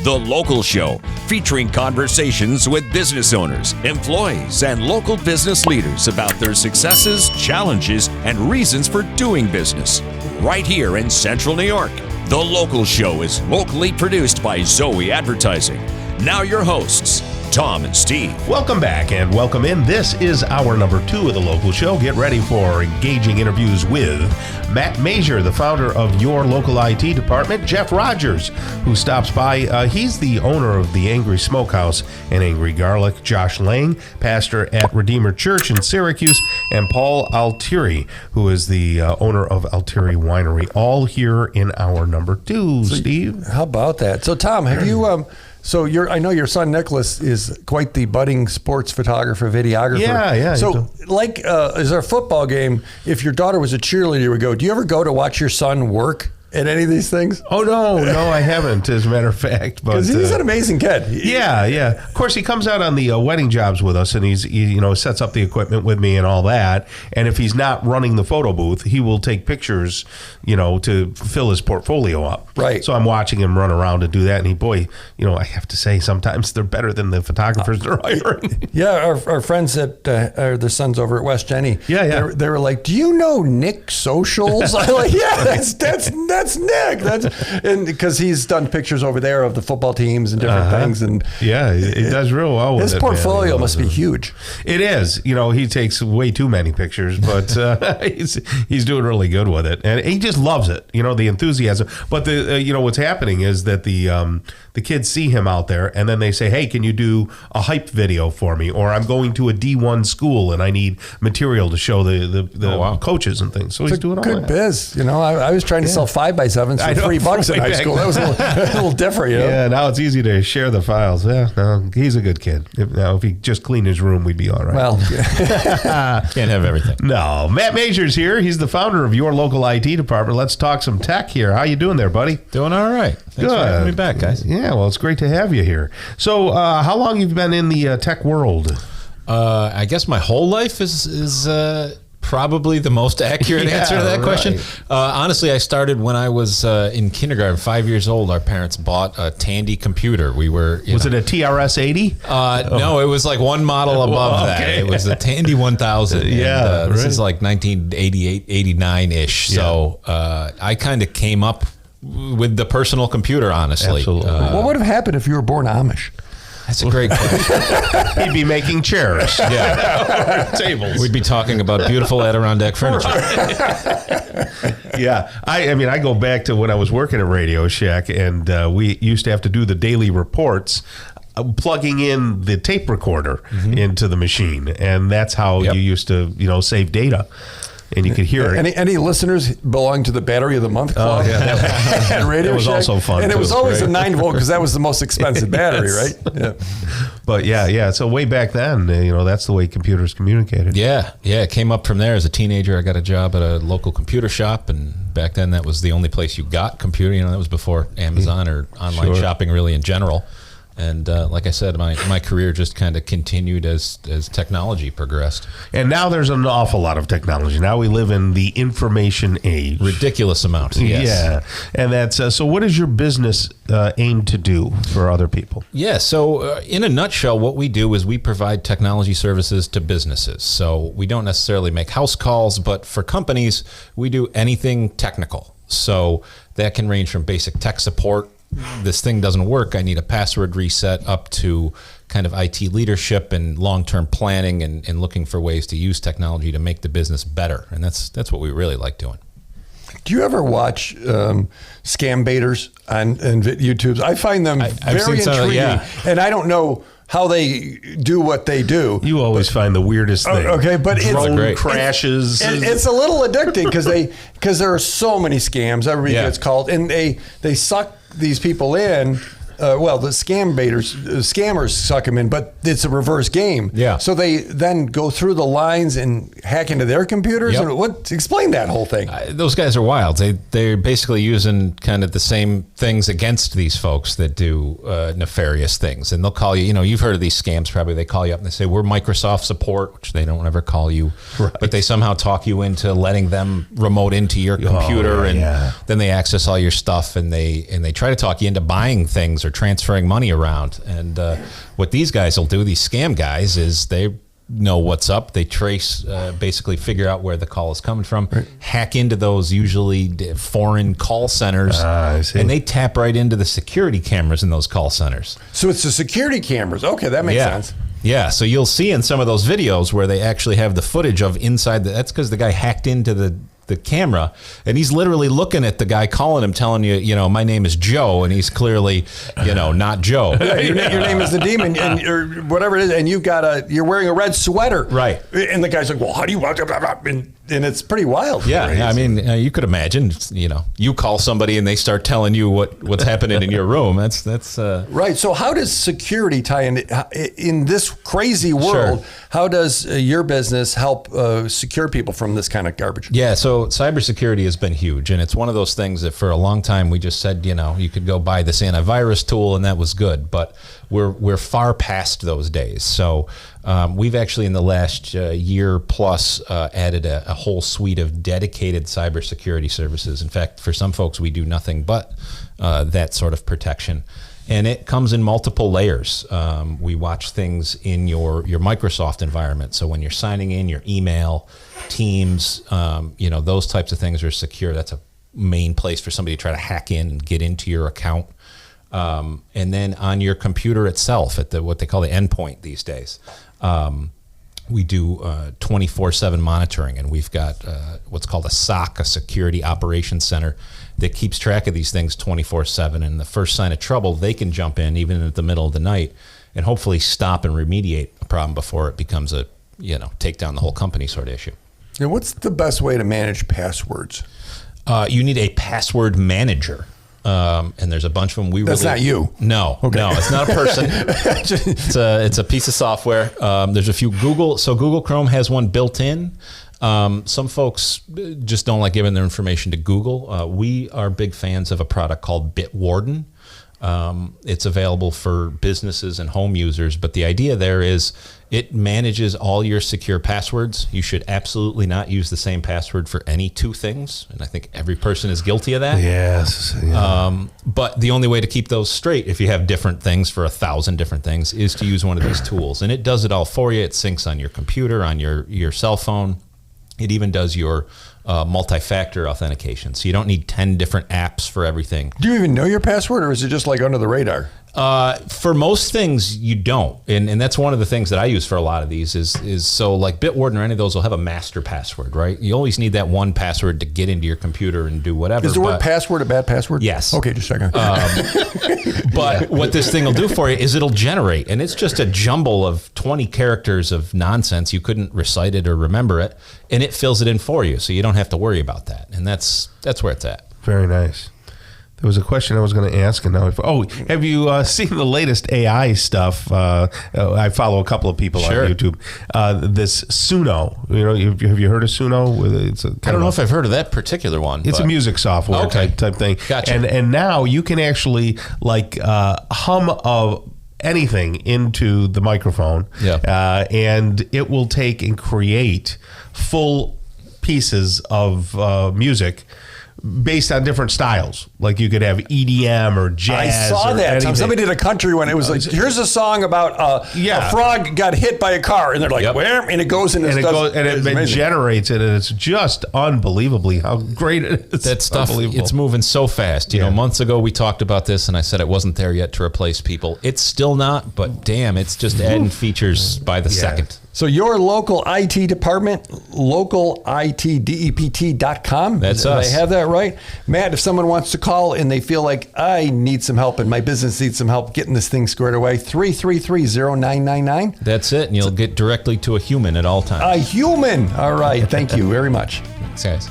The Local Show, featuring conversations with business owners, employees, and local business leaders about their successes, challenges, and reasons for doing business. Right here in Central New York. The Local Show is locally produced by Zoe Advertising. Now your hosts, Tom and Steve. Welcome back and welcome in. This is hour number 2 of The Local Show. Get ready for engaging interviews with Matt Masur, the founder of Your Local IT Department, Jeff Rogers, who stops by. He's the owner of the Angry Smokehouse and Angry Garlic, Josh Lang, pastor at Redeemer Church in Syracuse, and Paul Altieri, who is the owner of Altieri Winery, all here in hour number 2. So, Steve? How about that? So, Tom, have you... So I know your son Nicholas is quite the budding sports photographer, videographer. Yeah. So is there a football game? If your daughter was a cheerleader, you would go. Do you ever go to watch your son work at any of these things? Oh, no, I haven't, as a matter of fact. Because he's an amazing kid. Yeah. Of course, he comes out on the wedding jobs with us, and he sets up the equipment with me and all that. And if he's not running the photo booth, he will take pictures, to fill his portfolio up. Right. So I'm watching him run around and do that. And I have to say, sometimes they're better than the photographers they're hiring. Yeah, our friends at their sons over at West Jenny. Yeah. They were like, "Do you know Nick Socials?" I'm like, "Yeah, that's Nick." And because he's done pictures over there of the football teams and different things, and yeah, he does real well with his it. portfolio must be huge. It is. He takes way too many pictures, but he's doing really good with it, and he just loves it. The enthusiasm. But what's happening is that the kids see him out there, and then they say, "Hey, can you do a hype video for me?" Or I'm going to a D1 school and I need material to show the coaches and things. So he's doing all that. Good biz. I was trying to sell 5x7s for $3 in high school. That was a little different. Yeah, now it's easy to share the files. Yeah, no, he's a good kid. If he just cleaned his room, we'd be all right. Well, can't have everything. No, Matt Masur's here. He's the founder of Your Local IT Department. Let's talk some tech here. How you doing there, buddy? Doing all right. Thanks for having me back, guys. Yeah, well, it's great to have you here. So, how long have you been in the tech world? I guess my whole life is probably the most accurate answer to that question. Honestly, I started when I was in kindergarten, 5 years old. Our parents bought a Tandy computer. Was it a TRS-80? No, it was like one model above that. It was a Tandy 1000. Yeah, This is like 1988, 89-ish. Yeah. So I kind of came up with the personal computer, honestly. Absolutely. What would have happened if you were born Amish? That's a great question. He'd be making chairs. Yeah. Tables. We'd be talking about beautiful Adirondack furniture. Yeah. I go back to when I was working at Radio Shack, and we used to have to do the daily reports plugging in the tape recorder into the machine. And that's how you used to, save data. And you could hear it. Any listeners belong to the Battery of the Month Club? Oh, yeah. At Radio It was Shack? also fun, And it too. was always a 9-volt because that was the most expensive battery, Yes. right? Yeah. But yeah. So way back then, that's the way computers communicated. Yeah. It came up from there. As a teenager, I got a job at a local computer shop, and back then that was the only place you got computer. That was before Amazon or online shopping really in general. And like I said, my career just kind of continued as technology progressed. And now there's an awful lot of technology. Now we live in the information age. Ridiculous amounts, yes. Yeah. And that's so what does your business aim to do for other people? Yeah, so in a nutshell, what we do is we provide technology services to businesses. So we don't necessarily make house calls, but for companies, we do anything technical. So that can range from basic tech support. This thing doesn't work, I need a password reset, up to kind of IT leadership and long-term planning and looking for ways to use technology to make the business better. And that's what we really like doing. Do you ever watch scam baiters on YouTube? I find them very intriguing, and I don't know how they do what they do. You always find the weirdest thing. Okay, but drone crashes. It's a little addicting because there are so many scams. Everybody gets called, and they suck these people in. The scammers suck them in, but it's a reverse game. Yeah. So they then go through the lines and hack into their computers. Yep. And explain that whole thing. Those guys are wild. They're basically using kind of the same things against these folks that do nefarious things. And they'll call you. You've heard of these scams probably. They call you up and they say, "We're Microsoft support," which they don't ever call you. Right. But they somehow talk you into letting them remote into your computer, and then they access all your stuff, and they try to talk you into buying things or transferring money around. And what these guys will do, these scam guys, is they know what's up. They trace, basically figure out where the call is coming from, hack into those usually foreign call centers, and they tap right into the security cameras in those call centers. So it's the security cameras. Okay, that makes sense. Yeah, so you'll see in some of those videos where they actually have the footage of inside. That's because the guy hacked into the camera, and he's literally looking at the guy calling him, telling you, my name is Joe, and he's clearly, not Joe. Your name is the demon, or whatever it is, and you're wearing a red sweater, right? And the guy's like, well, how do you want to? And it's pretty wild. Yeah, I mean, you could imagine, you call somebody and they start telling you what's happening in your room. That's right. So how does security tie in this crazy world? Sure. How does your business help secure people from this kind of garbage? Yeah, so cybersecurity has been huge, and it's one of those things that for a long time we just said, you could go buy this antivirus tool and that was good, but we're far past those days. So we've actually in the last year plus added a whole suite of dedicated cybersecurity services. In fact, for some folks, we do nothing but that sort of protection. And it comes in multiple layers. We watch things in your Microsoft environment. So when you're signing in, your email, Teams, those types of things are secure. That's a main place for somebody to try to hack in and get into your account. And then on your computer itself, at what they call the endpoint these days, we do 24/7 monitoring, and we've got what's called a SOC, a Security Operations Center, that keeps track of these things 24/7. And the first sign of trouble, they can jump in even in the middle of the night and hopefully stop and remediate a problem before it becomes a take down the whole company sort of issue. And what's the best way to manage passwords? You need a password manager. And there's a bunch of them. That's not you. No, okay. No, it's not a person. It's a piece of software. There's a few Google Chrome has one built in. Some folks just don't like giving their information to Google. We are big fans of a product called Bitwarden. It's available for businesses and home users, but the idea there is it manages all your secure passwords. You should absolutely not use the same password for any two things, and I think every person is guilty of that. Yes. Yeah. But the only way to keep those straight, if you have different things for 1,000 different things, is to use one of these tools, and it does it all for you. It syncs on your computer, on your cell phone. It even does your multi-factor authentication, so you don't need 10 different apps for everything. Do you even know your password, or is it just like under the radar? For most things, you don't, and that's one of the things that I use for a lot of these is so like Bitwarden or any of those will have a master password, right? You always need that one password to get into your computer and do whatever. Is the word password a bad password? Yes. Okay, just a second. But what this thing will do for you is it'll generate, and it's just a jumble of 20 characters of nonsense. You couldn't recite it or remember it, and it fills it in for you, so you don't have to worry about that, and that's where it's at. Very nice. There was a question I was going to ask, and now have you seen the latest AI stuff? I follow a couple of people on YouTube. This Suno, have you heard of Suno? I don't know if I've heard of that particular one. It's a music software type thing. Gotcha. And now you can actually hum of anything into the microphone, and it will take and create full pieces of music based on different styles. Like you could have EDM or jazz. I saw that. Somebody did a country one. It was like, here's a song about a frog got hit by a car, and they're like, where? And it goes and it generates it, and it's just unbelievably how great it is. That stuff, it's moving so fast. Months ago we talked about this, and I said it wasn't there yet to replace people. It's still not, but damn, it's just adding features by the second. So your local IT department, localitdept.com. That's us. They have that right. Matt, if someone wants to call and they feel like I need some help and my business needs some help getting this thing squared away, 333-0999. That's it, and you'll get directly to a human at all times. A human. All right. Thank you very much. Thanks, guys.